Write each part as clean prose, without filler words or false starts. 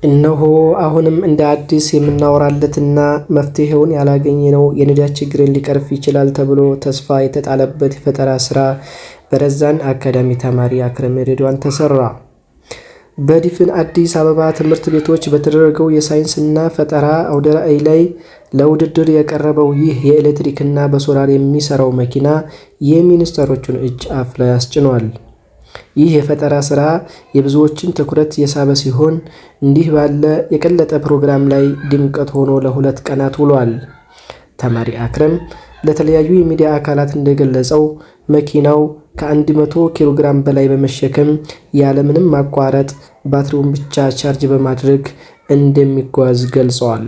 እነሆ አሁንም እንደ አዲስ የምናወራለትና መፍትሄውን ያላገኘነው የነዳጅ ችግርን ሊቀርፍ ይችላል ተብሎ ተስፋ የተጣለበት የፈጠራ ስራ በረዛን አካዳሚ ተማሪ አክረም ሬድዋን ተሰራ። በዲፍን አዲስ አበባ ትምህርት ቤቶች በተደረገው የሳይንስና ፈጠራ አውደ ርዕይ ላይ ለውድድር የቀረበው ይህ የኤሌክትሪክና በሶላር የሚሰራው መኪና የሚኒስትሮቹን እጅ አፍ ላይ አስጭኗል። ይህ የፈጠራ ስራ የብዙዎችን ትኩረት የሳበ ሲሆን እንዲህ ባለ የቀለጠ ፕሮግራም ላይ ድምቀት ሆኖ ለ2 ቀናት ውሏል። ተማሪ አክረም ለተለያዩ የሚዲያ አካላት እንደገለጸው መኪናው ከ100 ኪሎ ግራም በላይ በመሸከም ያለምንም ማቋረጥ ባትሪውን ብቻ ቻርጅ በማድረግ እንደሚጓዝ ገልጿል።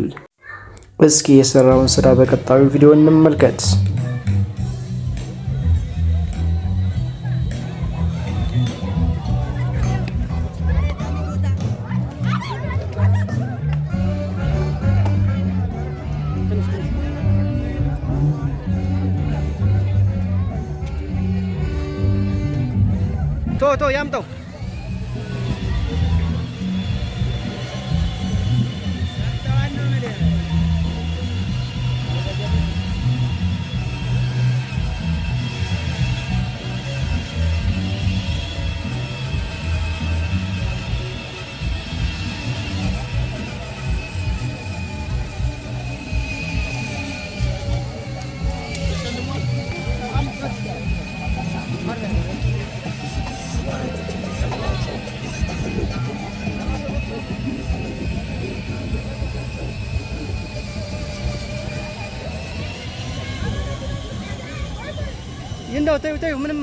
እስኪ የሰራውን ስራ በቀጣዩ ቪዲዮ እንመልከት። ቶ ያምጣው ይንዳው ተይው ምንም